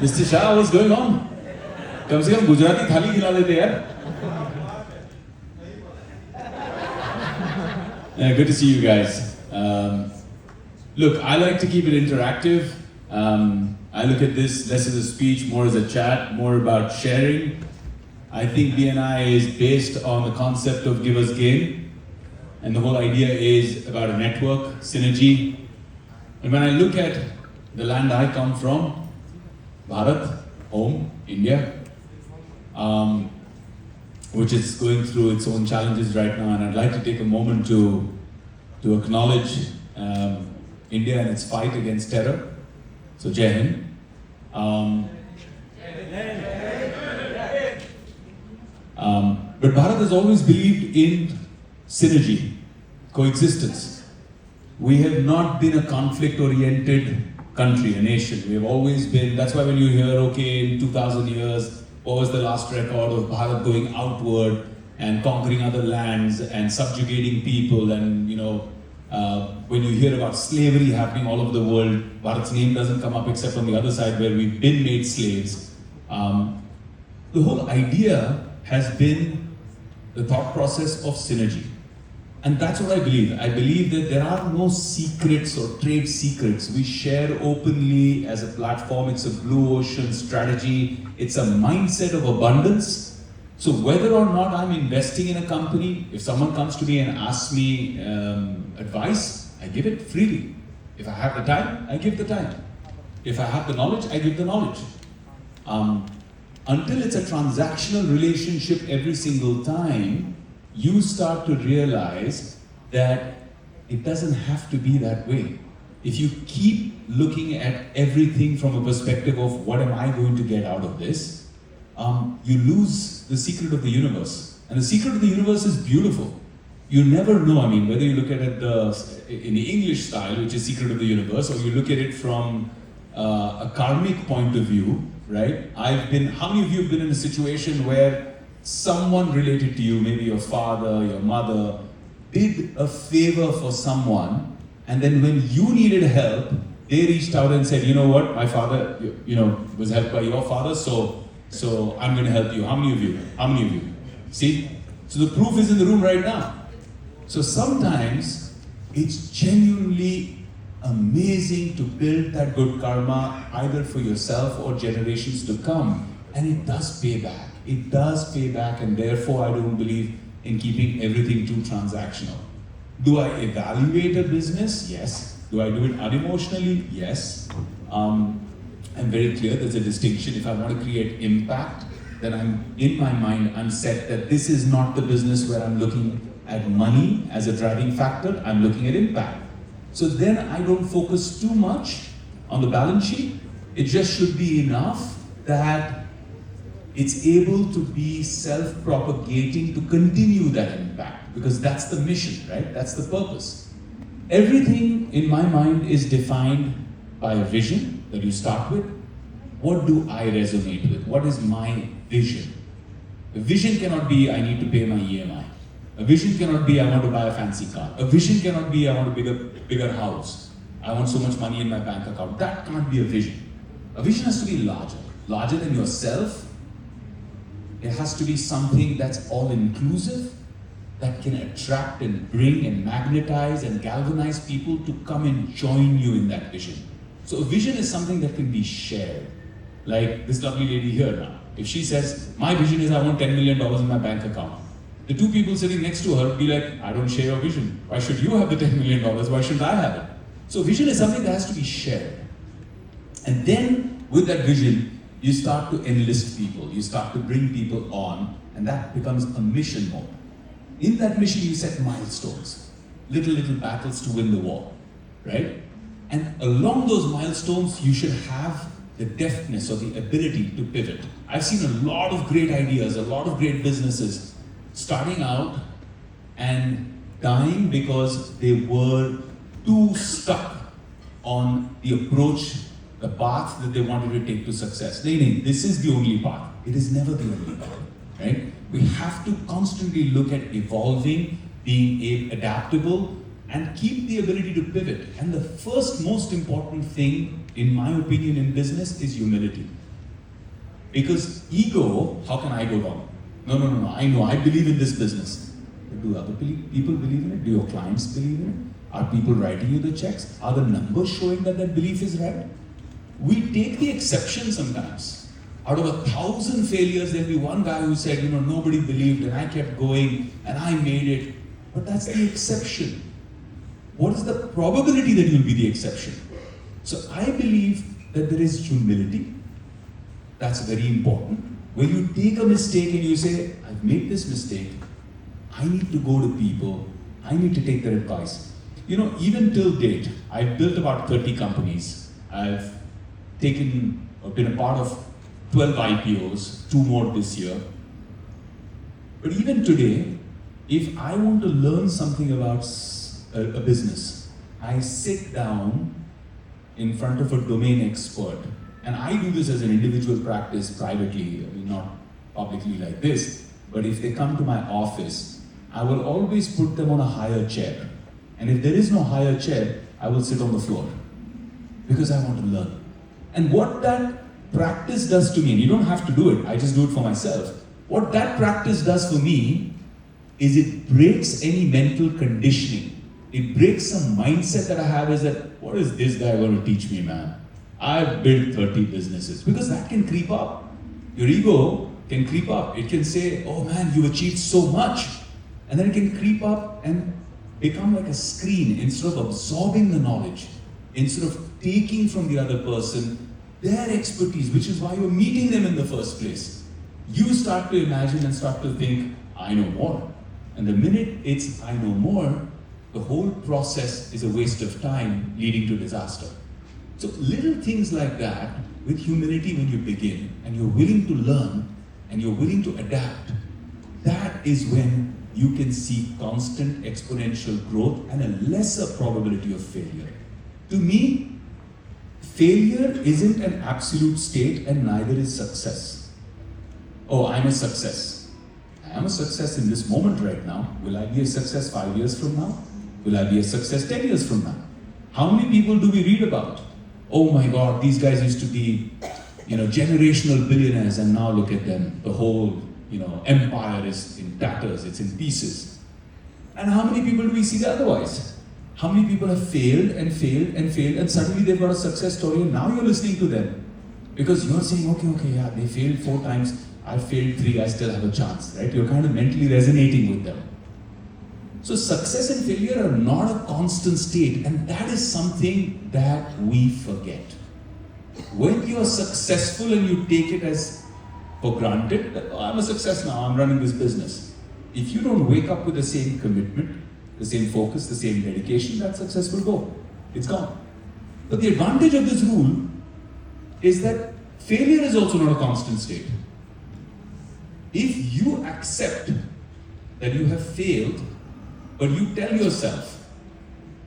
Mr. Shah, what's going on? कम से कम गुजराती थाली खिला देते यार. Yeah, good to see you guys. Look, I like to keep it interactive. I look at this less as a speech, more as a chat, more about sharing. I think BNI is based on the concept of give us gain. And the whole idea is about a network, synergy. And when I look at the land I come from, Bharat, home, India, which is going through its own challenges right now, and I'd like to take a moment to acknowledge India and its fight against terror. So Jai Hind. But Bharat has always believed in synergy, coexistence. We have not been a conflict-oriented country, a nation. We have always been, that's why when you hear, okay, in 2000 years, what was the last record of Bharat going outward and conquering other lands and subjugating people, and when you hear about slavery happening all over the world, Bharat's name doesn't come up except on the other side where we've been made slaves. The whole idea has been the thought process of synergy. And that's what I believe. I believe that there are no secrets or trade secrets. We share openly as a platform. It's a blue ocean strategy. It's a mindset of abundance. So whether or not I'm investing in a company, if someone comes to me and asks me advice, I give it freely. If I have the time, I give the time. If I have the knowledge, I give the knowledge. Until it's a transactional relationship every single time, you start to realize that it doesn't have to be that way. If you keep looking at everything from a perspective of what am I going to get out of this, you lose the secret of the universe. And the secret of the universe is beautiful. You never know, whether you look at it in the English style, which is secret of the universe, or you look at it from a karmic point of view, right? How many of you have been in a situation where someone related to you, maybe your father, your mother, did a favor for someone, and then when you needed help, they reached out and said, you know what, my father, was helped by your father, so I'm going to help you. How many of you? How many of you? See? So the proof is in the room right now. So sometimes it's genuinely amazing to build that good karma either for yourself or generations to come, and it does pay back. It does pay back, and therefore I don't believe in keeping everything too transactional. Do I evaluate a business? Yes. Do I do it unemotionally? Yes. I'm very clear there's a distinction. If I want to create impact, then I'm set that this is not the business where I'm looking at money as a driving factor. I'm looking at impact. So then I don't focus too much on the balance sheet. It just should be enough that it's able to be self-propagating to continue that impact, because that's the mission, right? That's the purpose. Everything in my mind is defined by a vision that you start with. What do I resonate with? What is my vision? A vision cannot be I need to pay my EMI. A vision cannot be I want to buy a fancy car. A vision cannot be I want a bigger house. I want so much money in my bank account. That can't be a vision. A vision has to be larger than yourself. It has to be something that's all-inclusive, that can attract and bring and magnetize and galvanize people to come and join you in that vision. So a vision is something that can be shared. Like this lovely lady here now. If she says, my vision is I want $10 million in my bank account, the two people sitting next to her will be like, I don't share your vision. Why should you have the $10 million? Why shouldn't I have it? So vision is something that has to be shared. And then with that vision, you start to enlist people, you start to bring people on, and that becomes a mission mode. In that mission, you set milestones, little battles to win the war, right? And along those milestones, you should have the deftness or the ability to pivot. I've seen a lot of great ideas, a lot of great businesses starting out and dying because they were too stuck on the approach, the path that they wanted to take to success. This is the only path. It is never the only path, right? We have to constantly look at evolving, being adaptable, and keep the ability to pivot. And the first most important thing, in my opinion, in business is humility. Because ego, how can I go wrong? No, I know, I believe in this business. But do other people believe in it? Do your clients believe in it? Are people writing you the checks? Are the numbers showing that that belief is right? We take the exception sometimes. Out of 1,000 failures, there'll be one guy who said, nobody believed and I kept going and I made it. But that's the exception. What is the probability that you'll be the exception? So I believe that there is humility. That's very important. When you take a mistake and you say, I've made this mistake, I need to go to people, I need to take their advice. Even till date, I've built about 30 companies. I've been a part of 12 IPOs, 2 more this year. But even today, if I want to learn something about a business, I sit down in front of a domain expert. And I do this as an individual practice privately, not publicly like this. But if they come to my office, I will always put them on a higher chair. And if there is no higher chair, I will sit on the floor. Because I want to learn. And what that practice does to me, and you don't have to do it, I just do it for myself. What that practice does for me is it breaks any mental conditioning. It breaks some mindset that I have is that, what is this guy going to teach me, man? I've built 30 businesses. Because that can creep up. Your ego can creep up. It can say, oh man, you achieved so much. And then it can creep up and become like a screen. Instead of absorbing the knowledge, instead of taking from the other person their expertise, which is why you're meeting them in the first place, you start to imagine and start to think, I know more. And the minute it's I know more, the whole process is a waste of time leading to disaster. So little things like that, with humility when you begin, and you're willing to learn, and you're willing to adapt, that is when you can see constant exponential growth and a lesser probability of failure. To me, failure isn't an absolute state and neither is success. Oh, I'm a success. I am a success in this moment right now. Will I be a success 5 years from now? Will I be a success 10 years from now? How many people do we read about? Oh my God, these guys used to be, generational billionaires and now look at them. The whole, empire is in tatters, it's in pieces. And how many people do we see otherwise? How many people have failed and failed and failed and suddenly they've got a success story and now you're listening to them? Because you're saying, okay, yeah, they failed 4 times, I failed 3, I still have a chance, right? You're kind of mentally resonating with them. So success and failure are not a constant state, and that is something that we forget. When you are successful and you take it as for granted, that, I'm a success now, I'm running this business. If you don't wake up with the same commitment, the same focus, the same dedication, that success will go. It's gone. But the advantage of this rule is that failure is also not a constant state. If you accept that you have failed, but you tell yourself,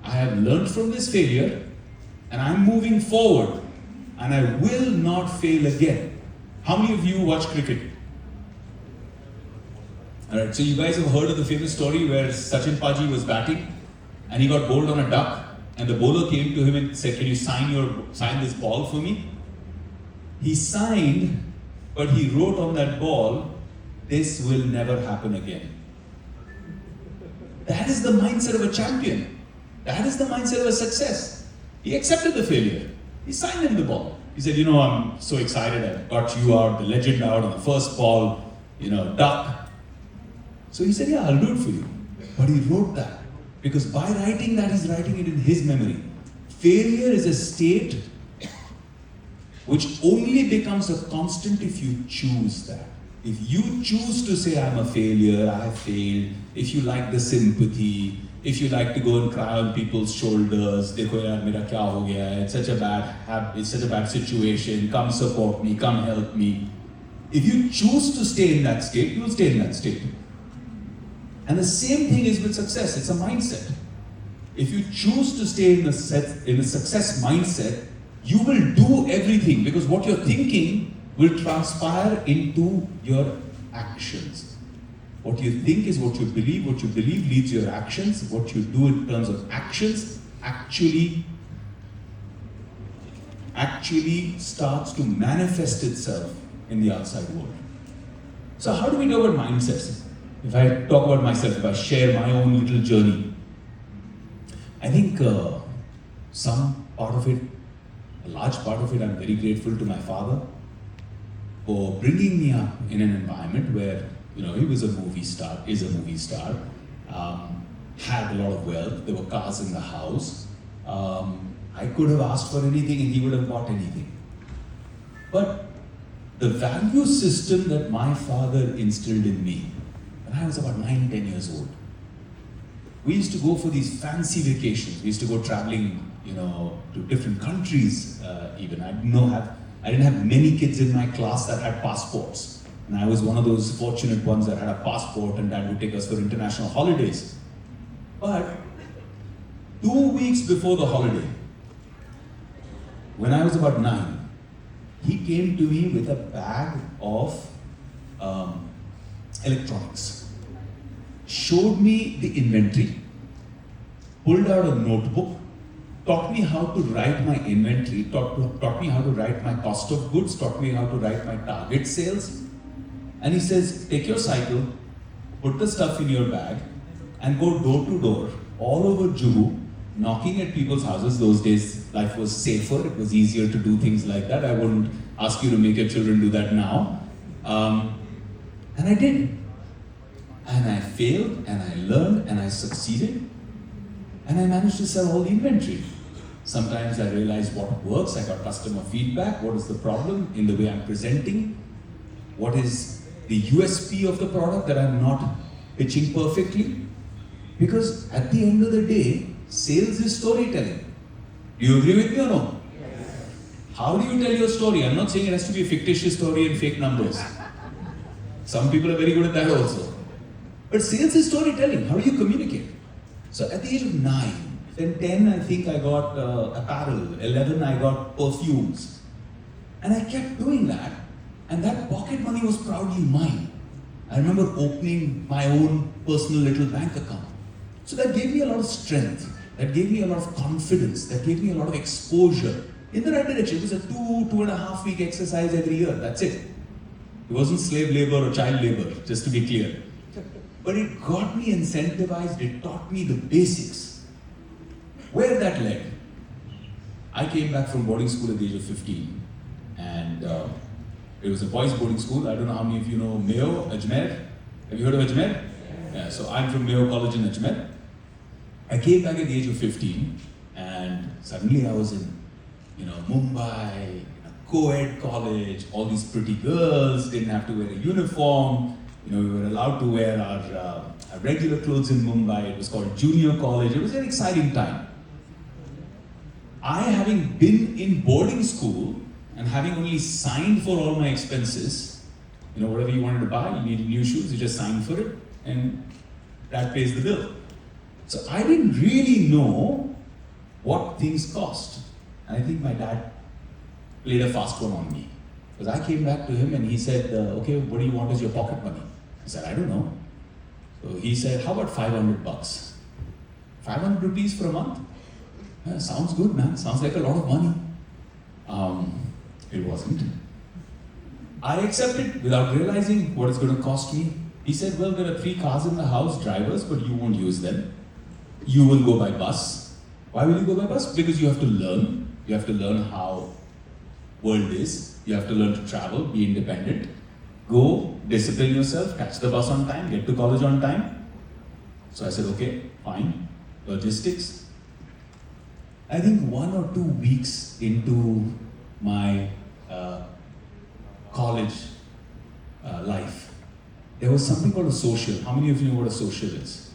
I have learned from this failure and I'm moving forward and I will not fail again. How many of you watch cricket? Alright, so you guys have heard of the famous story where Sachin Paji was batting and he got bowled on a duck and the bowler came to him and said, can you sign this ball for me? He signed, but he wrote on that ball, this will never happen again. That is the mindset of a champion. That is the mindset of a success. He accepted the failure. He signed him the ball. He said, I'm so excited, I got you out, the legend out on the first ball, duck. So he said, yeah, I'll do it for you. But he wrote that. Because by writing that, he's writing it in his memory. Failure is a state which only becomes a constant if you choose that. If you choose to say, I'm a failure, I have failed, if you like the sympathy, if you like to go and cry on people's shoulders, dekho yaar, mera kya ho gaya hai, it's such a bad situation, come support me, come help me. If you choose to stay in that state, you will stay in that state. And the same thing is with success, it's a mindset. If you choose to stay in a success mindset, you will do everything because what you're thinking will transpire into your actions. What you think is what you believe leads your actions, what you do in terms of actions actually starts to manifest itself in the outside world. So how do we know about mindsets? If I talk about myself, if I share my own little journey, I think some part of it, a large part of it, I'm very grateful to my father for bringing me up in an environment where, he was a movie star, is a movie star, had a lot of wealth, there were cars in the house. I could have asked for anything and he would have bought anything. But the value system that my father instilled in me, when I was about 9, 10 years old, we used to go for these fancy vacations. We used to go traveling, to different countries even. I didn't have many kids in my class that had passports. And I was one of those fortunate ones that had a passport and Dad would take us for international holidays. But 2 weeks before the holiday, when I was about 9, he came to me with a bag of electronics, showed me the inventory, pulled out a notebook, taught me how to write my inventory, taught me how to write my cost of goods, taught me how to write my target sales. And he says, take your cycle, put the stuff in your bag, and go door to door, all over Juhu, knocking at people's houses. Those days, life was safer, it was easier to do things like that. I wouldn't ask you to make your children do that now. And I did. And I failed, and I learned, and I succeeded. And I managed to sell all the inventory. Sometimes I realized what works, I got customer feedback, what is the problem in the way I'm presenting, what is the USP of the product that I'm not pitching perfectly. Because at the end of the day, sales is storytelling. Do you agree with me or no? Yes. How do you tell your story? I'm not saying it has to be a fictitious story and fake numbers. Some people are very good at that also. But sales is storytelling. How do you communicate? So at the age of 9, then 10 I think I got apparel, 11 I got perfumes. And I kept doing that. And that pocket money was proudly mine. I remember opening my own personal little bank account. So that gave me a lot of strength. That gave me a lot of confidence. That gave me a lot of exposure in the right direction. It was a 2.5 week exercise every year. That's it. It wasn't slave labor or child labor, just to be clear. But it got me incentivized. It taught me the basics. Where that led? I came back from boarding school at the age of 15. And it was a boys' boarding school. I don't know how many of you know Mayo, Ajmer. Have you heard of Ajmer? Yeah, so I'm from Mayo College in Ajmer. I came back at the age of 15, and suddenly I was in, Mumbai, co-ed college, all these pretty girls, didn't have to wear a uniform. We were allowed to wear our regular clothes in Mumbai. It was called junior college. It was an exciting time. I, having been in boarding school, and having only signed for all my expenses, whatever you wanted to buy, you needed new shoes, you just signed for it, and that pays the bill. So I didn't really know what things cost. And I think my dad played a fast one on me. Because I came back to him and he said, okay, what do you want as your pocket money? I said, I don't know. So he said, how about 500 bucks? 500 rupees for a month? Sounds good, man. Sounds like a lot of money. It wasn't. I accepted without realizing what it's going to cost me. He said, well, there are 3 cars in the house, drivers, but you won't use them. You will go by bus. Why will you go by bus? Because you have to learn. You have to learn how world is. You have to learn to travel, be independent. Go, discipline yourself, catch the bus on time, get to college on time. So I said, okay, fine. Logistics. I think 1 or 2 weeks into my college life, there was something called a social. How many of you know what a social is?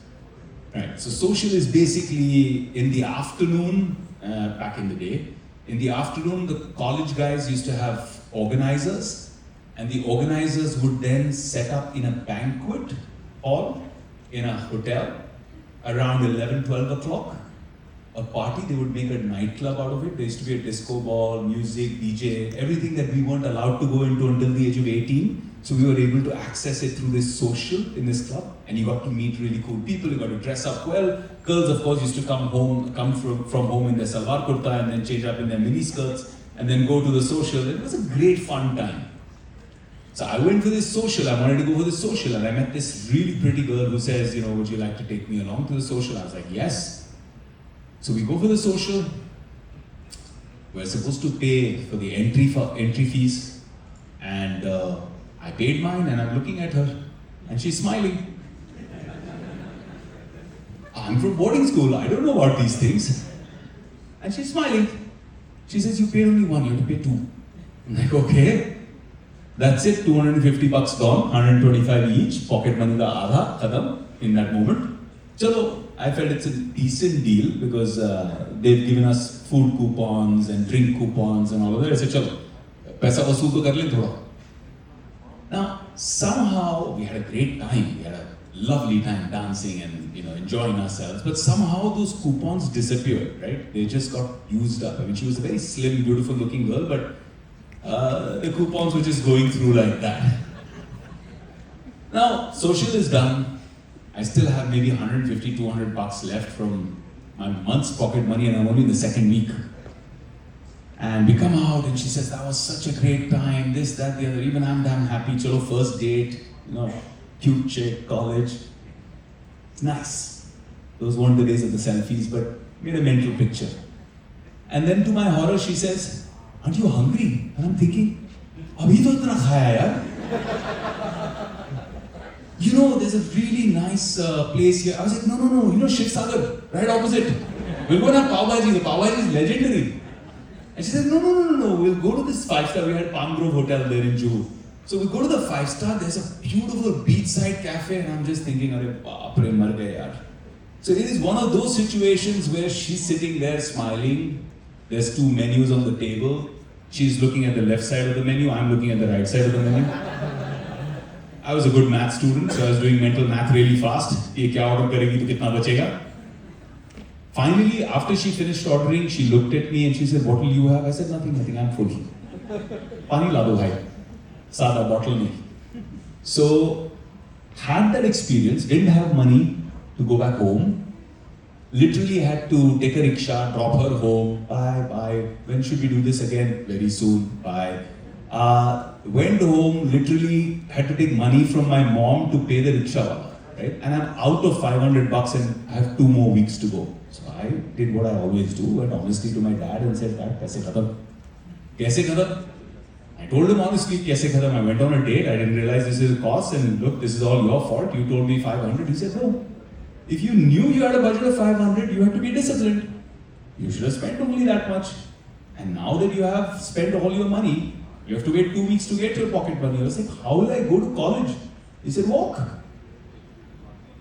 Right. So social is basically in the afternoon, back in the day, in the afternoon the college guys used to have organizers, and the organizers would then set up in a banquet hall in a hotel around 11, 12 o'clock. A party, they would make a nightclub out of it. There used to be a disco ball, music, DJ, everything that we weren't allowed to go into until the age of 18. So we were able to access it through this social in this club, and you got to meet really cool people. You got to dress up well. Girls, of course, used to come from home in their salwar kurta and then change up in their mini skirts and then go to the social. It was a great fun time. So I went for this social, I wanted to go for this social, and I met this really pretty girl who says, would you like to take me along to the social? I was like, yes. So we go for the social. We're supposed to pay for the entry fees, and I paid mine, and I'm looking at her, and she's smiling. I'm from boarding school, I don't know about these things. And she's smiling. She says, you paid only one, you have to pay two. I'm like, okay. That's it, $250 gone, 125 each, pocket money da aadha, khadam, in that moment. Chalo, I felt it's a decent deal because they've given us food coupons and drink coupons and all of that. I said, chalo, paisa vasool to kar le thoda. Now, somehow we had a great time. We had a lovely time dancing and enjoying ourselves. But somehow those coupons disappeared, right? They just got used up. I mean, she was a very slim, beautiful looking girl, but the coupons were just going through like that. Now, social is done. I still have maybe 150, 200 bucks left from my month's pocket money, and I'm only in the second week. And we come out and she says, that was such a great time, this, that, the other. Even I'm damn happy. Chalo, first date, cute chick, college. It's nice. Those weren't the days of the selfies, but made a mental picture. And then to my horror, she says, aren't you hungry? And I'm thinking, abhi to itna khaya yaar. There's a really nice place here. I was like, no, Shiv Sagar, right opposite. We'll go and have pav bhaji. The pav bhaji is legendary. And she said, no, we'll go to this 5-star. We had Palm Grove Hotel there in Juhu. So we go to the 5-star, there's a beautiful beachside cafe, and I'm just thinking, Are baapre, mar gaye yaar. So it is one of those situations where she's sitting there smiling. There's two menus on the table. She's looking at the left side of the menu, I'm looking at the right side of the menu. I was a good math student, so I was doing mental math really fast. Ye kya order karegi to kitna bachega? Finally, after she finished ordering, she looked at me and she said, what will you have? I said, nothing, I'm full. Pani la do bhai. Sada bottle nahi. So, had that experience, didn't have money to go back home. Literally had to take a rickshaw, drop her home. Bye. When should we do this again? Very soon. Bye. Went home, literally had to take money from my mom to pay the rickshaw. Right? And I'm out of 500 bucks and I have 2 more weeks to go. So I did what I always do, went honestly to my dad and said, Dad, kaise khatam? Kaise khatam? I told him honestly, kaise khatam? I went on a date, I didn't realize this is a cost, and look, this is all your fault. You told me 500. He said, no. If you knew you had a budget of 500, you had to be disciplined. You should have spent only that much. And now that you have spent all your money, you have to wait 2 weeks to get your pocket money. I was like, how will I go to college? He said, walk.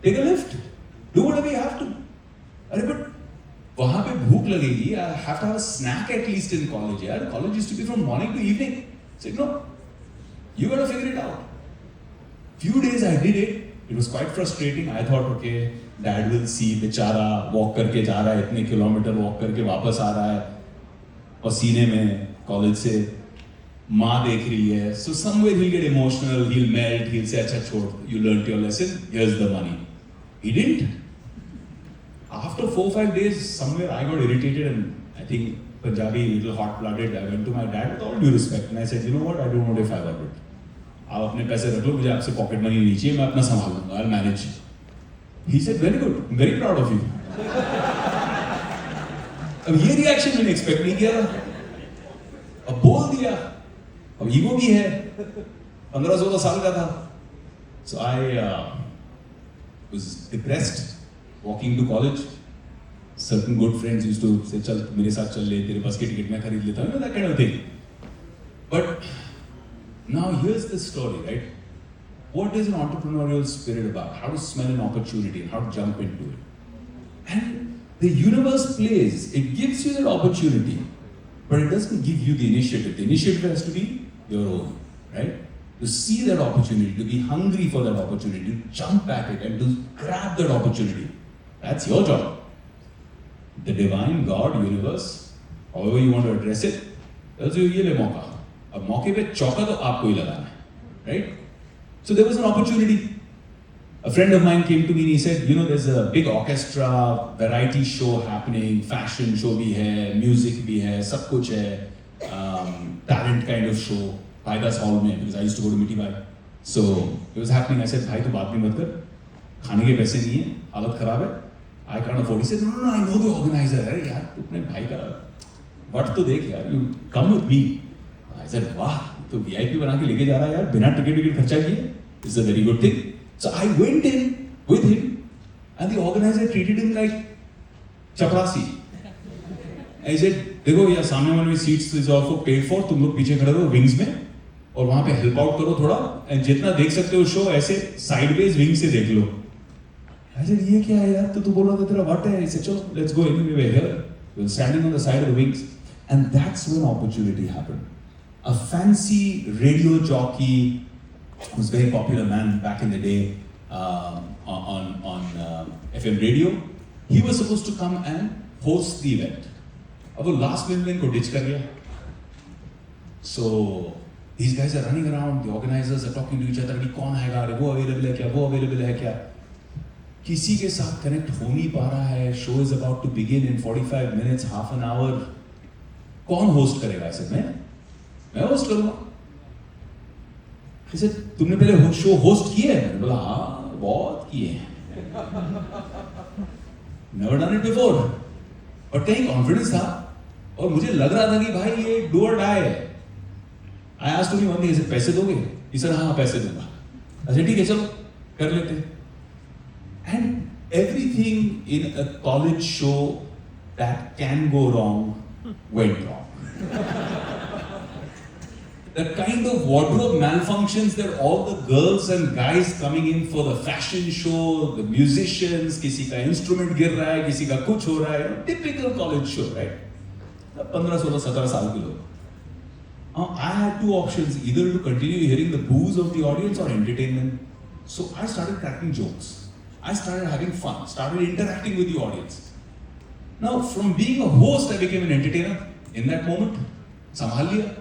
Take a lift. Do whatever you have to. But वहाँ पे भूख लगेगी. I have to have a snack at least in college. यार, college used to be from morning to evening. I said, no, you gotta figure it out. Few days I did it. It was quite frustrating. I thought, okay, dad will see, बेचारा walk करके जा रहा है, इतने kilometre walk करके वापस आ रहा है, पसीने में college से, माँ देख रही है. So somewhere he'll get emotional, he'll melt, he'll say, अच्छा छोड़, you learnt your lesson, here's the money. He didn't. After 4-5 days, somewhere I got irritated, and I think Punjabi, little hot-blooded. I went to my dad with all due respect, and I said, you know what, I don't want a 500. आप अपने पैसे रख लो, मुझे आपसे pocket money नहीं चाहिए, मैं अपना संभाल लूँगा, I'll manage. He said, very good, I'm very proud of you. अब ये रिएक्शन मैंने एक्सपेक्ट नहीं किया था. अब बोल दिया. अब ईगो भी है. 15-16 साल का था. So I was depressed walking to college. Certain good friends used to say, चल मेरे साथ चल ले, तेरे पास की टिकट मैं खरीद लेता हूँ, that kind of thing. But now here's the story, right? What is an entrepreneurial spirit about? How to smell an opportunity and how to jump into it. And the universe plays, it gives you that opportunity, but it doesn't give you the initiative. The initiative has to be your own, right? To see that opportunity, to be hungry for that opportunity, to jump at it and to grab that opportunity. That's your job. The divine God, universe, however you want to address it, tells you, ये ले मौका. अब मौके पे चौका तो आपको ही लगाना है, right? So there was an opportunity. A friend of mine came to me and he said, there's a big orchestra, variety show happening, fashion show भी है, music भी है, सब कुछ है, talent kind of show. Bhaidas hall में, because I used to go to Miti Bhai. So it was happening. I said, भाई तो बात नहीं मत कर, खाने के पैसे नहीं है, हालत खराब है, I can't afford. He said, no, I know the organizer. अरे यार, तू अपने भाई का वट तो देख यार, you come with me. I said, वाह, तो VIP बना के लेके जा रहा है यार, बिना टिकट खर्चा किए. This is a very good thing. So I went in with him, and the organizer treated him like chaprasi. I said, देखो यार सामने वाले seats is also paid for, तुम लोग पीछे खड़े रहो विंग्स में और वहां पे हेल्प आउट करो थोड़ा, एंड जितना देख सकते हो शो ऐसे साइडवेज विंग से देख लो. I said, ये क्या है यार, तू बोल रहा था तेरा वट है. I said, चलो let's go. Anyway, we were here, we were standing on the side of the wings, and that's when opportunity happened. A fancy radio jockey who was a very popular man back in the day on FM radio, he was supposed to come and host the event. अब वो last minute में इनको ditch कर गया. So these guys are running around, the organizers are talking to each other कि कौन आएगा, अरे वो अवेलेबल है क्या, वो अवेलेबल है क्या. किसी के साथ कनेक्ट हो नहीं पा रहा है. Show is about to begin in 45 minutes, half an hour. कौन होस्ट करेगा? ऐसे मैं होस्ट करूंगा. ऐसे तुमने पहले शो होस्ट किए है? मैंने बोला हाँ बहुत किए हैं. Never done it before. और कहीं कॉन्फिडेंस था और मुझे लग रहा था कि भाई ये डू और डाई है. I asked him one thing, पैसे दोगे? ही सेड हाँ पैसे दूंगा. अच्छा ठीक है चलो कर लेते हैं. And everything in a college show that can go wrong went wrong. The kind of wardrobe malfunctions that all the girls and guys coming in for the fashion show, the musicians, किसी का instrument गिर रहा है, किसी का कुछ हो रहा है, typical college show, right? 15, 16, 17 साल के लोग. I had two options, either to continue hearing the boos of the audience or entertain them. So I started cracking jokes. I started having fun, started interacting with the audience. Now, from being a host, I became an entertainer. In that moment, संभाल लिया.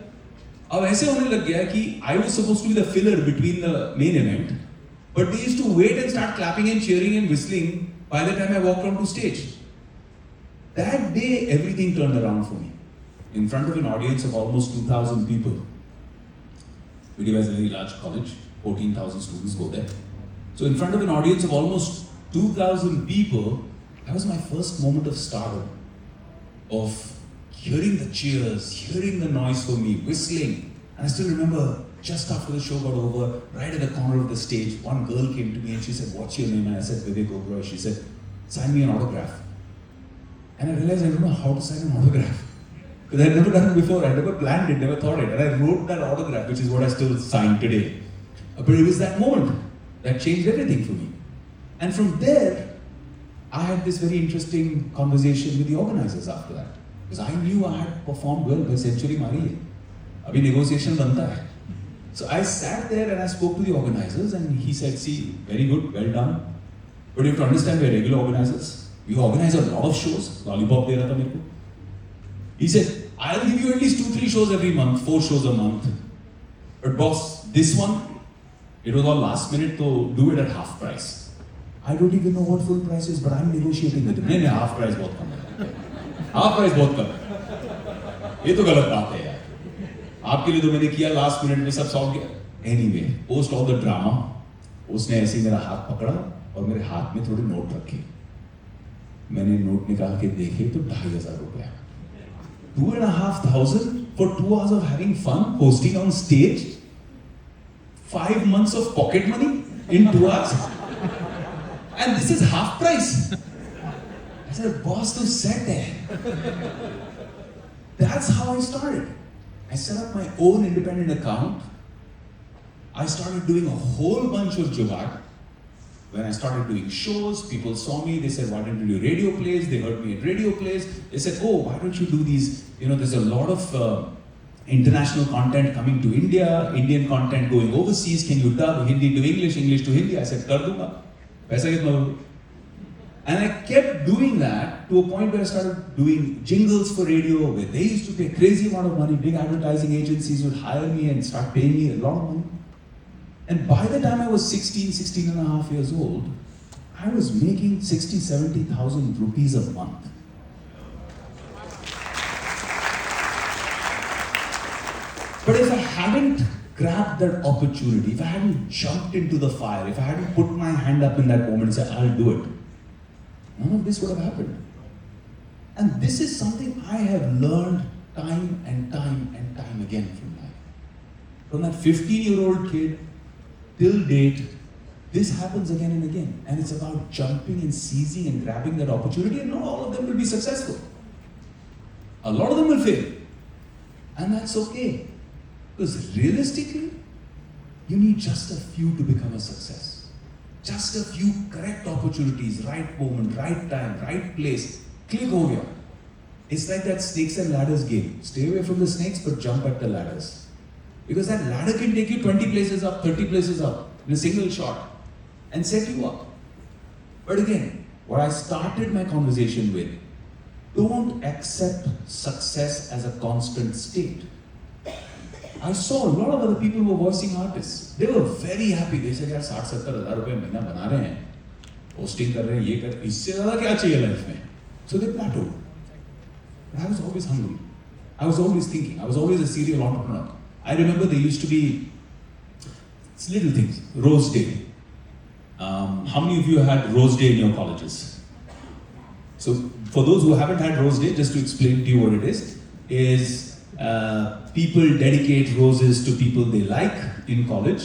अब ऐसे होने लग गया कि I was supposed to be the filler between the main event, but they used to wait and start clapping and cheering and whistling by the time I walked onto stage. That day, everything turned around for me. In front of an audience of almost 2,000 people. Video is a very large college, 14,000 students go there. So in front of an audience of almost 2,000 people, that was my first moment of stardom, of hearing the cheers, hearing the noise for me, whistling. And I still remember, just after the show got over, right at the corner of the stage, one girl came to me and she said, what's your name? And I said, Vivek Oberoi. She said, sign me an autograph. And I realized I don't know how to sign an autograph. Because I had never done it before, I never planned it, never thought it. And I wrote that autograph, which is what I still sign today. But it was that moment that changed everything for me. And from there, I had this very interesting conversation with the organizers after that. Because I knew I had performed well by century mari hai. Abhi negotiation banta hai. So I sat there and I spoke to the organizers and he said, see, very good, well done. But you have to understand we're regular organizers. We organize a lot of shows. Lollipop de raha tha mere ko. He said, I'll give you at least 2-3 shows every month, 4 shows a month. But boss, this one, it was all last minute, so do it at half price. I don't even know what full price is, but I'm negotiating with him. नहीं, half price बहुत कम है. Half price बहुत कम है. ये तो गलत बात है यार. आपके लिए तो मैंने किया last minute में सब solve किया. Anyway, post all the drama, उसने ऐसे ही मेरा हाथ पकड़ा और मेरे हाथ में थोड़े नोट रखे. मैंने नोट निकाल के देखे तो 2,500 रुपया. 2,500 for 2 hours of having fun, hosting on stage. 5 months of pocket money in 2 hours. And this is half price. I said, boss, to set there. That's how I started. I set up my own independent account. I started doing a whole bunch of jugaad. When I started doing shows, people saw me, they said, why don't you do radio plays? They heard me at radio plays. They said, oh, why don't you do these? You know, there's a lot of international content coming to India, Indian content going overseas. Can you dub Hindi to English, English to Hindi? I said, kar dunga. Paisa kitna hoga? And I kept doing that to a point where I started doing jingles for radio, where they used to pay a crazy amount of money. Big advertising agencies would hire me and start paying me a lot of money. And by the time I was 16 and a half years old, I was making 70,000 rupees a month. But if I hadn't grabbed that opportunity, if I hadn't jumped into the fire, if I hadn't put my hand up in that moment and said, I'll do it, none of this would have happened. And this is something I have learned time and time and time again from life. From that 15-year-old kid till date, this happens again and again. And it's about jumping and seizing and grabbing that opportunity, and not all of them will be successful. A lot of them will fail. And that's okay. Because realistically, you need just a few to become a success. Just a few correct opportunities, right moment, right time, right place. Click ho gaya. It's like that snakes and ladders game. Stay away from the snakes, but jump at the ladders. Because that ladder can take you 20 places up, 30 places up in a single shot and set you up. But again, what I started my conversation with, don't accept success as a constant state. I saw a lot of other people who were voicing artists. They were very happy. They said, यार 60-70 हज़ार रुपए महीना बना रहे हैं, hosting कर रहे हैं, ये कर, इससे ज़्यादा क्या चाहिए life में? So they plateaued. But I was always hungry. I was always thinking. I was always a serial entrepreneur. I remember there used to be little things. Rose Day. How many of you had Rose Day in your colleges? So for those who haven't had Rose Day, just to explain to you what it is people dedicate roses to people they like in college,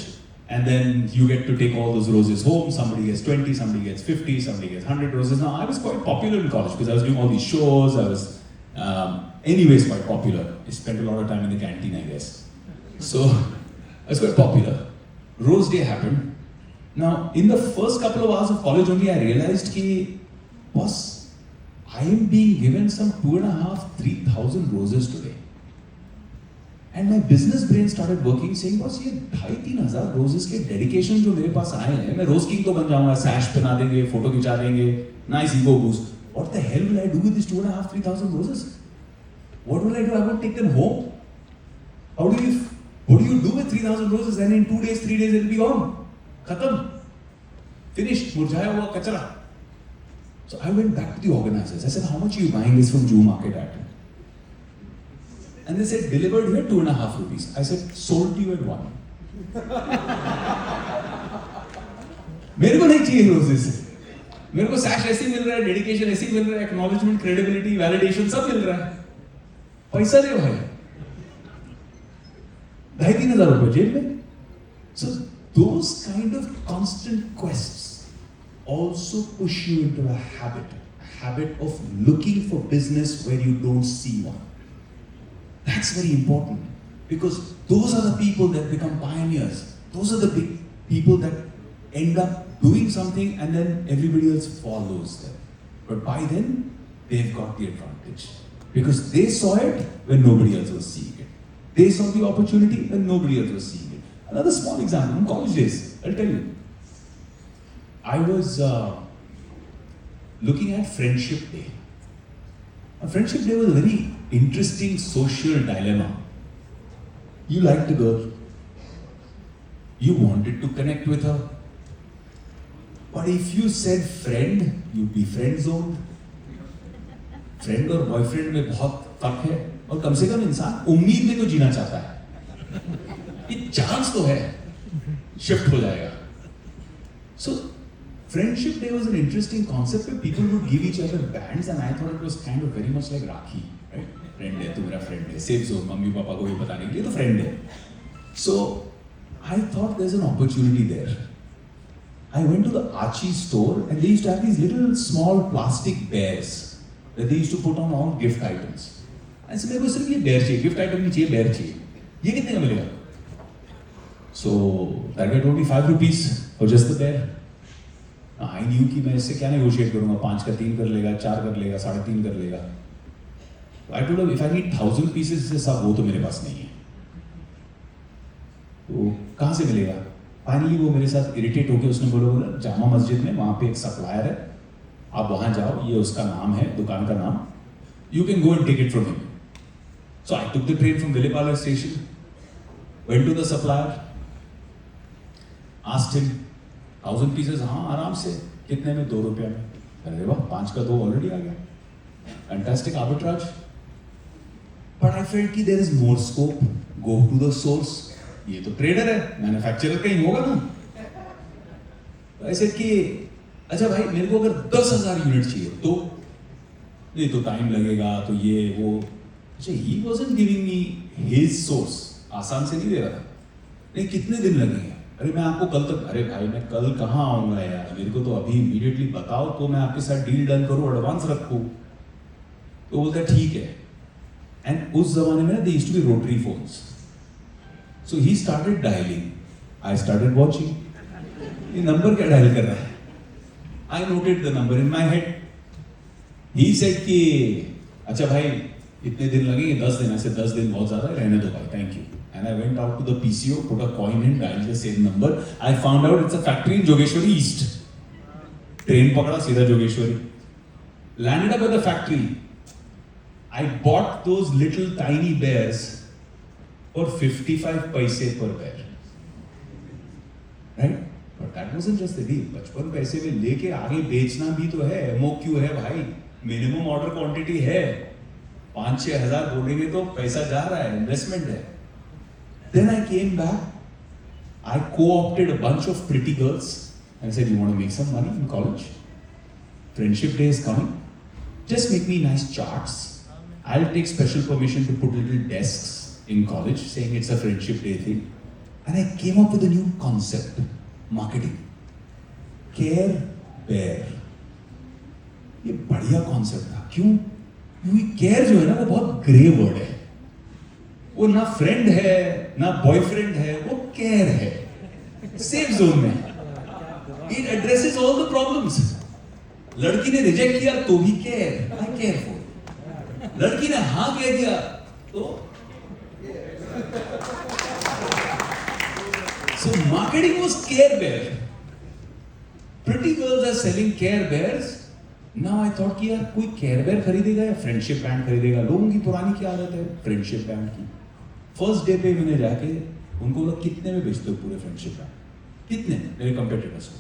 and then you get to take all those roses home. Somebody gets 20, somebody gets 50, somebody gets 100 roses. Now I was quite popular in college because I was doing all these shows. I was anyways quite popular. I spent a lot of time in the canteen, I guess. So I was quite popular. Rose Day happened. Now, in the first couple of hours of college only, I realized that, boss, I am being given some 2,500-3,000 roses today. And my business brain started working, saying, boss, ये 2,500-3,000 roses के dedication जो मेरे पास आए हैं, मैं rose king तो बन जाऊँगा, sash पहना देंगे, photo खिंचा देंगे, nice ego boost. What the hell will I do with these 2,500-3,000 roses? What will I do? I won't take them home. What do you do with 3,000 roses? And in 2 days, 3 days, it will be gone. Khatam. Finished. Murjhaya hua kachra. So I went back to the organizers. I said, how much are you buying this from Jew Market at? And they said, delivered here 2.5 rupees. I said, sold to you at 1. मेरे को नहीं चाहिए roses. मेरे को sash ऐसे मिल रहा है, dedication ऐसे मिल रहा है, acknowledgement, credibility, validation सब मिल रहा है. पैसा दे भाई. 2,500 रुपए जेब में. So those kind of constant quests also push you into a habit of looking for business where you don't see one. That's very important, because those are the people that become pioneers. Those are the big people that end up doing something and then everybody else follows them. But by then, they've got the advantage, because they saw it when nobody else was seeing it. They saw the opportunity when nobody else was seeing it. Another small example, in college days, I'll tell you. I was looking at Friendship Day. Friendship Day was a very interesting social dilemma. You liked a girl. You wanted to connect with her. But if you said friend, you'd be friend zoned. Friend और boyfriend में बहुत फर्क है. और कम से कम इंसान उम्मीद में तो जीना चाहता है. ये चांस तो है, शिफ्ट हो जाएगा. So Friendship Day was an interesting concept where people would give each other bands, and I thought it was kind of very much like Rakhi, right? Friend है, तू मेरा friend है, safe zone, मम्मी पापा को भी बताने के लिए तो friend है. So I thought there's an opportunity there. I went to the Archie store, and they used to have these little small plastic bears that they used to put on all gift items. I said, मेरे को सिर्फ ये bear चाहिए, gift item नहीं चाहिए, bear चाहिए. ये कितने का मिलेगा? So that guy told me 5 rupees for just the bear. I knew कि मैं इससे क्या negotiate करूँगा, 5 का 3 कर लेगा, 4 कर लेगा, 3.5 कर लेगा. I told him, if I need 1,000 pieces से सब वो तो मेरे पास नहीं है. तो कहाँ से मिलेगा? Finally वो मेरे साथ irritate होके उसने बोला जामा मस्जिद में वहाँ पे एक supplier है, आप वहाँ जाओ, ये उसका नाम है, दुकान का नाम. You can go and take it from him. So I took the train from Villepallar station, went to the supplier, asked him, 1,000 pieces, हाँ आराम से, कितने में? 2 रुपया में. अरे वाह, 5 का 2 ऑलरेडी आ गया. Fantastic arbitrage. But I felt कि there is more scope. Go to the source. ये तो ट्रेडर है, मैन्युफैक्चरर कहीं होगा ना। ऐसे कि अच्छा भाई मेरे को अगर 10,000 यूनिट चाहिए तो ये तो टाइम लगेगा, तो ये वो। अच्छा, he wasn't giving me his source, आसान से नहीं दे रहा था। नहीं, कितने दिन लगेंगे? अरे मैं आपको कल तक, अरे भाई मैं कल कहाँ आऊंगा यार, मेरे को तो अभी इमीडिएटली बताओ तो मैं आपके साथ डील डन करूँ, एडवांस रखूँ। तो बोलता है ठीक है। एंड उस जमाने में they used to be rotary phones, so he started dialling, I started watching ये नंबर क्या डायल कर रहा है। I noted the number in my head. He said कि अच्छा भाई इतने दिन लगेंगे, 10 दिन। ऐसे 10 दिन बहुत ज्यादा है, रहने दो भाई, thank you. And I went out to the PCO, put a coin in, dialed the same number. I found out it's a factory in Jogeshwari East. Train पकड़ा सीधा Jogeshwari, landed up at the factory. I bought those little tiny bears for 55 paise per bear. Right? But that wasn't just the deal. 55 पैसे में लेके आगे बेचना भी तो है, MOQ है भाई, मिनिमम ऑर्डर क्वांटिटी है, 5-6 हज़ार बोलेंगे तो पैसा जा रहा है, इन्वेस्टमेंट है। Then I came back, I co-opted a bunch of pretty girls and said, you want to make some money in college? Friendship day is coming. Just make me nice charts. I'll take special permission to put little desks in college saying it's a friendship day thing. And I came up with a new concept, marketing. Care Bear. ये बढ़िया concept था। क्यों? क्योंकि care जो है ना वो बहुत grey word है। वो ना फ्रेंड है ना बॉयफ्रेंड है, वो केयर है, सेफ जोन में। It addresses all the problems. लड़की ने रिजेक्ट किया तो भी केयर, आई केयर फॉर। लड़की ने हाँ कह दिया तो so marketing was care bear. Pretty girls are selling care bears. Now I thought कि यार कोई केयर बेयर खरीदेगा या फ्रेंडशिप बैंड खरीदेगा। लोगों की पुरानी क्या आदत है फ्रेंडशिप बैंड की। फर्स्ट डे पे मैंने जाके उनको बोला कितने में बेचते हो पूरे फ्रेंडशिप बैंड, कितने, मेरे कंपेटिटर्स को।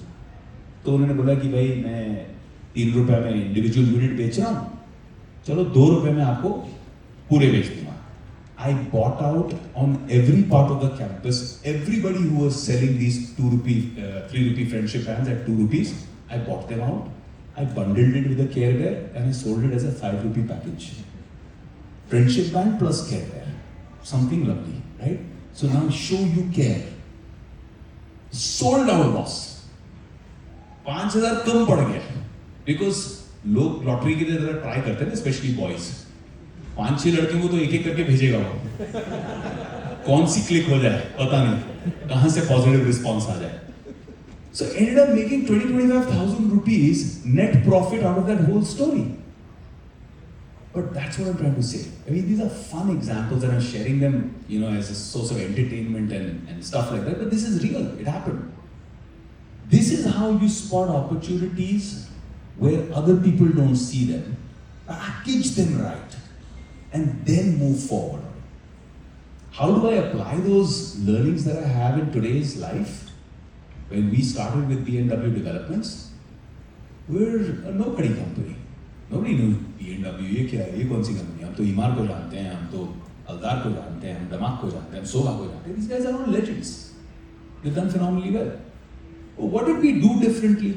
तो उन्होंने बोला कि भाई मैं 3 रुपए में इंडिविजुअल यूनिट बेच रहा हूँ, चलो 2 रुपए में आपको पूरे बेच दूंगा। I bought out on every part of the campus, everybody who was selling these 2 rupee 3 rupee friendship bands at 2 rupees, I bought them out, I bundled it with a care bear and I sold it as a 5 rupee package. Friendship band plus care bear, something lovely, right? So now show you care. Sold our boss. 5,000 कम पड़ गया because लोग lottery की तरह try करते हैं, specially boys. 5-6 लड़कियों को तो एक एक करके भेजेगा वो, कौन सी क्लिक हो जाए पता नहीं, कहां से पॉजिटिव रिस्पॉन्स आ जाए। So ended up making 20-25,000 rupees net profit out of that whole story. But that's what I'm trying to say. I mean, these are fun examples and I'm sharing them, you know, as a source of entertainment and stuff like that. But this is real. It happened. This is how you spot opportunities where other people don't see them. Package them right. And then move forward. How do I apply those learnings that I have in today's life? When we started with BMW developments, we're a nobody company. Nobody knew BMW, ये क्या है, ये कौन सी company है। हम तो ईमार को जानते हैं, हम तो अल्दार को जानते हैं, हम दमाग को जानते हैं, हम सोगा को जानते हैं। These guys are all legends. They've done phenomenally well. Well, what did we do differently?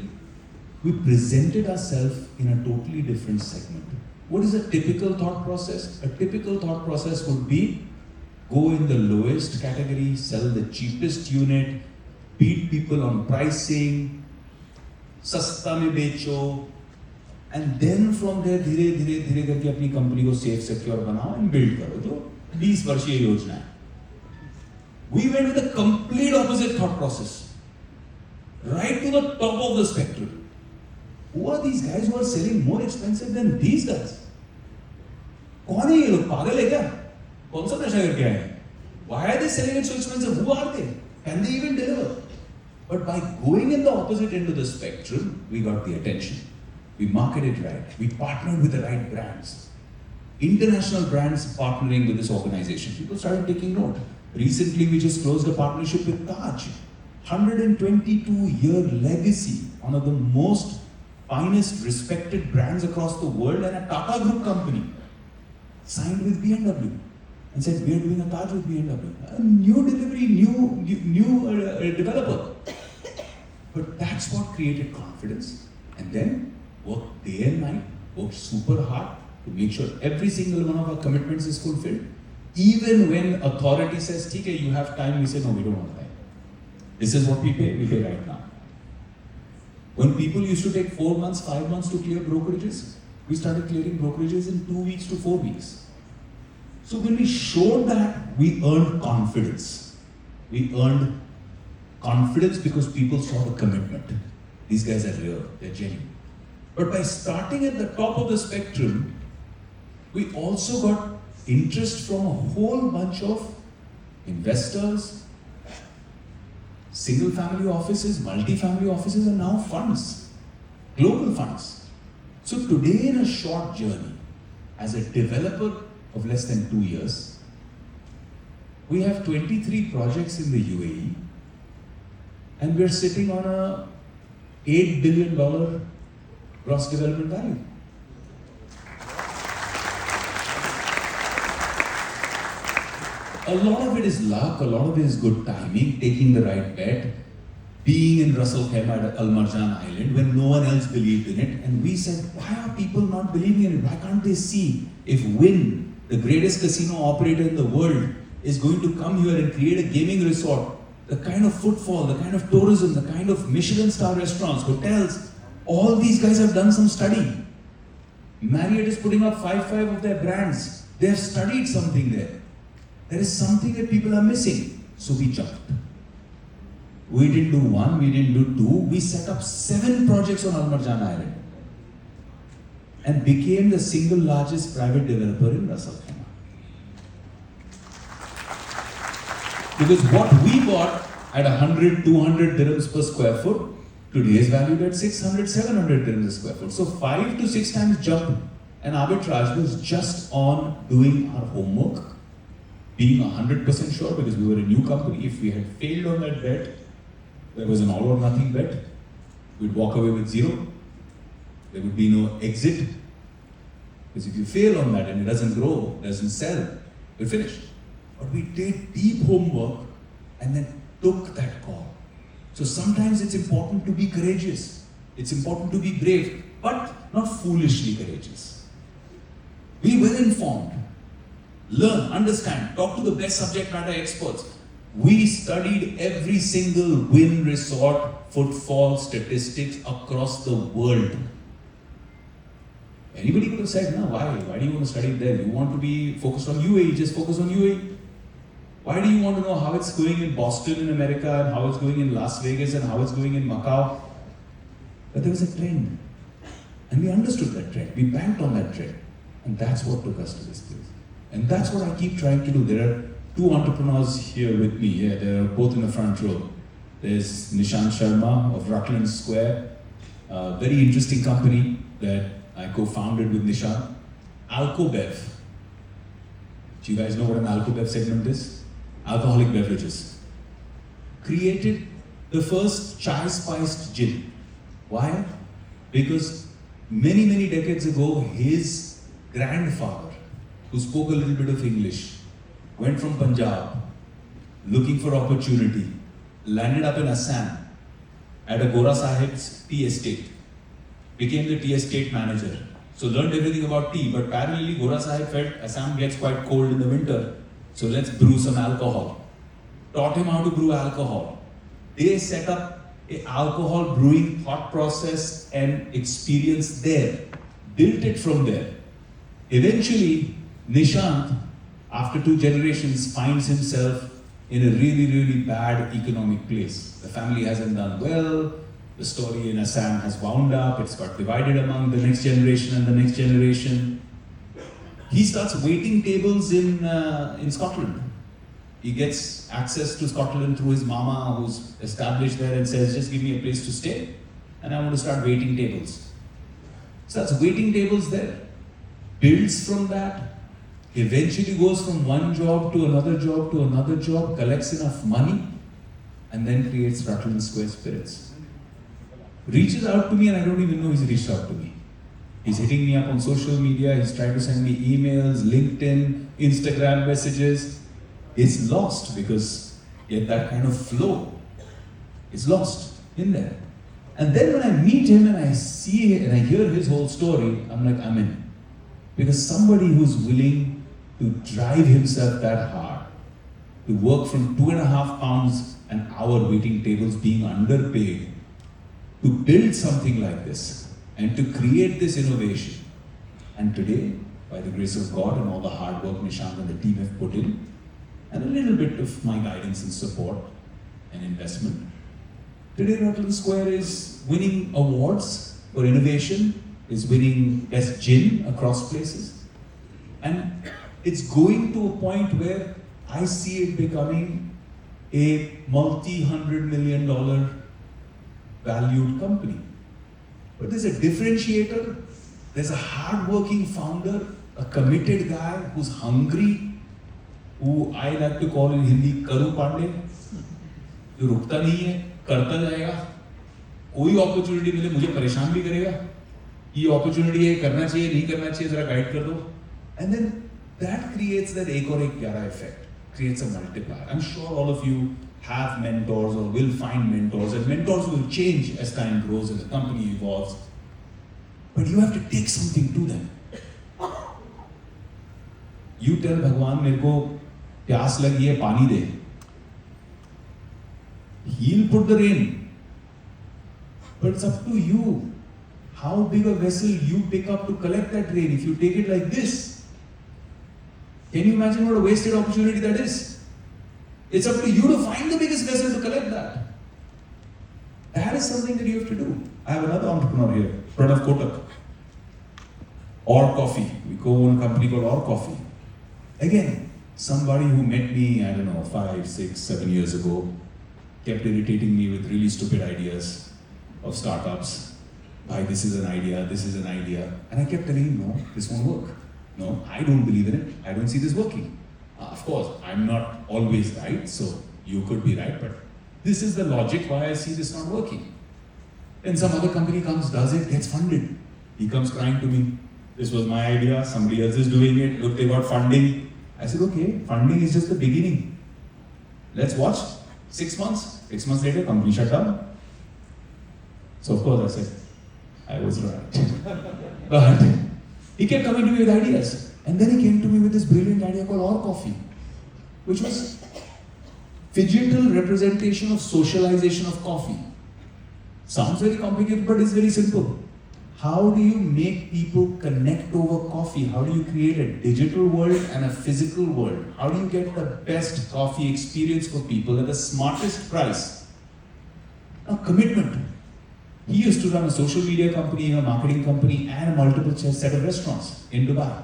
We presented ourselves in a totally different segment. What is a typical thought process? A typical thought process would be go in the lowest category, sell the cheapest unit, beat people on pricing, सस्ता में बेचो, and then from there धीरे धीरे धीरे करके अपनी company को safe secure बनाओ एंड बिल्ड करो, जो 20 वर्षीय योजना है। We went with a complete opposite thought process, right to the top of the spectrum. Who are these guys who are selling more expensive than these guys? कौन है ये लोग, पागल है क्या? कौन सा नशा करके आए हैं? Why are they selling it so expensive? Who are they? Can they even deliver? But by going in the opposite end of the spectrum, we got the attention. We marketed right. We partnered with the right brands. International brands partnering with this organization. People started taking note. Recently, we just closed a partnership with Taj. 122-year legacy. One of the most finest, respected brands across the world and a Tata Group company. Signed with BMW. and said, we are doing a Taj with BMW. A new delivery, new developer. But that's what created confidence. And then worked day and night, worked super hard to make sure every single one of our commitments is fulfilled. Even when authority says, okay, you have time, we say, no, we don't want time. This is what we pay right now. When people used to take 4 months, 5 months to clear brokerages, we started clearing brokerages in 2 weeks to 4 weeks. So when we showed that, we earned confidence. We earned confidence because people saw the commitment. These guys are real, they're genuine. But by starting at the top of the spectrum, we also got interest from a whole bunch of investors, single family offices, multi-family offices, and now funds, global funds. So today, in a short journey, as a developer of less than 2 years, we have 23 projects in the UAE, and we're sitting on a $8 billion gross development value. A lot of it is luck, a lot of it is good timing, taking the right bet, being in Ras Al Khaimah at Al Marjan Island when no one else believed in it. And we said, why are people not believing in it? Why can't they see if Wynn, the greatest casino operator in the world, is going to come here and create a gaming resort, the kind of footfall, the kind of tourism, the kind of Michelin star restaurants, hotels, all these guys have done some study. Marriott is putting up 5 of their brands. They have studied something there. There is something that people are missing. So we jumped. We didn't do 1, we didn't do 2. We set up 7 projects on Al Marjan Island and became the single largest private developer in Ras Al Khaimah. Because what we bought at 100, 200 dirhams per square foot, today is valued at 600, 700 dirhams per square foot. So 5 to 6 times jump and arbitrage was just on doing our homework, being 100% sure because we were a new company. If we had failed on that bet, there was an all or nothing bet. We'd walk away with 0. There would be no exit. Because if you fail on that and it doesn't grow, doesn't sell, we're finished. But we did deep homework and then took that call. So sometimes it's important to be courageous. It's important to be brave, but not foolishly courageous. Be well informed. Learn, understand, talk to the best subject matter experts. We studied every single Wynn resort footfall statistics across the world. Anybody could have said, no, why? Why do you want to study there? You want to be focused on UAE, just focus on UAE. Why do you want to know how it's going in Boston in America and how it's going in Las Vegas and how it's going in Macau? But there was a trend. And we understood that trend. We banked on that trend. And that's what took us to this place. And that's what I keep trying to do. There are 2 entrepreneurs here with me. Yeah, they're both in the front row. There's Nishant Sharma of Rutland Square, a very interesting company that I co-founded with Nishant. Alcobev. Do you guys know what an Alcobev segment is? Alcoholic beverages. Created the first chai-spiced gin. Why? Because many, many decades ago, his grandfather, who spoke a little bit of English, went from Punjab, looking for opportunity, landed up in Assam at a Gora Sahib's tea estate, became the tea estate manager. So learned everything about tea, but parallelly Gora Sahib felt Assam gets quite cold in the winter, so let's brew some alcohol. Taught him how to brew alcohol. They set up an alcohol brewing thought process and experience there, built it from there. Eventually, Nishant, after 2 generations, finds himself in a really, really bad economic place. The family hasn't done well, the story in Assam has wound up, it's got divided among the next generation and the next generation. He starts waiting tables in Scotland. He gets access to Scotland through his mama who's established there and says, just give me a place to stay and I want to start waiting tables. Starts waiting tables there. Builds from that, eventually goes from one job to another job to another job, collects enough money, and then creates Rutland Square Spirits. Reaches out to me and I don't even know he's reached out to me. He's hitting me up on social media, he's trying to send me emails, LinkedIn, Instagram messages. It's lost because yet that kind of flow is lost in there. And then when I meet him and I see it and I hear his whole story, I'm like, I'm in. Because somebody who's willing to drive himself that hard, to work from 2.5 pounds an hour waiting tables, being underpaid, to build something like this and to create this innovation. And today, by the grace of God and all the hard work Nishant and the team have put in, and a little bit of my guidance and support and investment, today Rattle Square is winning awards for innovation, is winning best gin across places. And it's going to a point where I see it becoming a multi-$100 million valued company. But there's a differentiator, there's a hard-working founder, a committed guy who's hungry, who I like to call in Hindi Karu Pandey, जो रुकता नहीं है, करता जाएगा, कोई opportunity मिले मुझे परेशान भी करेगा, ये opportunity है, करना चाहिए, नहीं करना चाहिए, जरा guide कर दो. And then that creates that एक और एक 11 effect, creates a multiplier. I'm sure all of you have mentors or will find mentors, and mentors will change as time grows and the company evolves. But you have to take something to them. You tell Bhagwan, मेरे को प्यास लगी है, पानी दे. He'll put the rain. But it's up to you. How big a vessel you pick up to collect that rain. If you take it like this, can you imagine what a wasted opportunity that is? It's up to you to find the biggest vessel to collect that. That is something that you have to do. I have another entrepreneur here, Pranav Kotak. Or Coffee. We co-own a company called Or Coffee. Again, somebody who met me, I don't know, 5, 6, 7 years ago, kept irritating me with really stupid ideas of startups. Why, this is an idea, this is an idea. And I kept telling him, no, this won't work. No, I don't believe in it. I don't see this working. Of course, I'm not always right, so you could be right, but this is the logic why I see this not working. Then some other company comes, does it, gets funded. He comes crying to me, this was my idea, somebody else is doing it, look, they got funding. I said, okay, funding is just the beginning. Let's watch. 6 months. 6 months later, company shut down. So of course I said, I was right. But he kept coming to me with ideas. And then he came to me with this brilliant idea called Or Coffee, which was phygital representation of socialization of coffee. Sounds very complicated, but it's very simple. How do you make people connect over coffee? How do you create a digital world and a physical world? How do you get the best coffee experience for people at the smartest price? Now, commitment. He used to run a social media company, a marketing company, and a multiple set of restaurants in Dubai.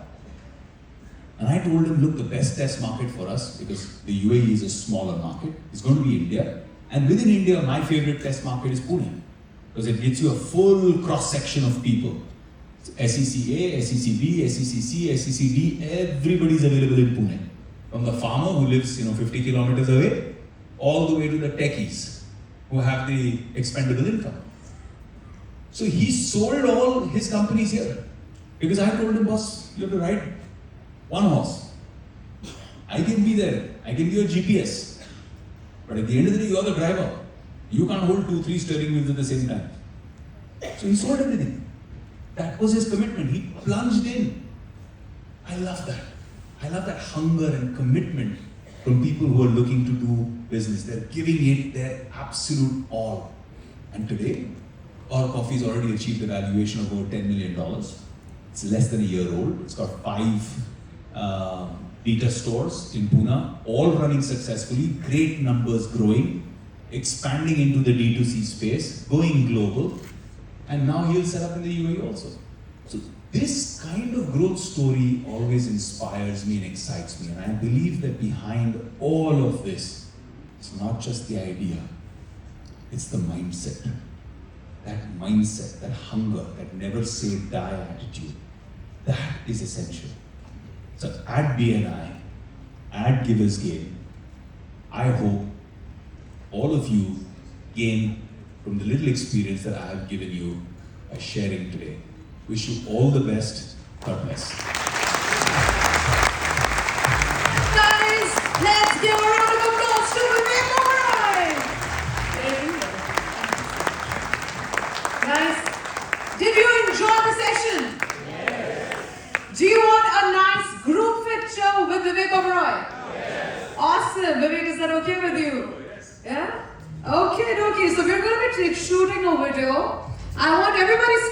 And I told him, look, the best test market for us, because the UAE is a smaller market, is going to be India. And within India, my favorite test market is Pune, because it gets you a full cross-section of people. SECA, SECB, SECC, SECD, everybody's available in Pune. From the farmer who lives 50 kilometers away, all the way to the techies who have the expendable income. So he sold all his companies here. Because I told him, boss, you have to ride one horse. I can be there. I can be your GPS. But at the end of the day, you are the driver. You can't hold 2, 3 steering wheels at the same time. So he sold everything. That was his commitment. He plunged in. I love that. I love that hunger and commitment from people who are looking to do business. They're giving it their absolute all. And today, Or Coffee has already achieved a valuation of over $10 million. It's less than a year old. It's got 5 beta stores in Pune, all running successfully, great numbers growing, expanding into the D2C space, going global, and now he'll set up in the UAE also. So this kind of growth story always inspires me and excites me, and I believe that behind all of this, it's not just the idea, it's the mindset. That mindset, that hunger, that never say die attitude, that is essential. So at BNI, at Givers Gain, I hope all of you gain from the little experience that I have given you by sharing today Wish you all the best. God bless. Guys, let's give a round of applause to Vivek Oberoi. Guys, did you enjoy the session? Yes. Do you want a nice group picture with Vivek Oberoi? Yes. Awesome. Vivek, is that okay with you? Yes. Yeah? Okay. So we're going to be shooting a video. I want everybody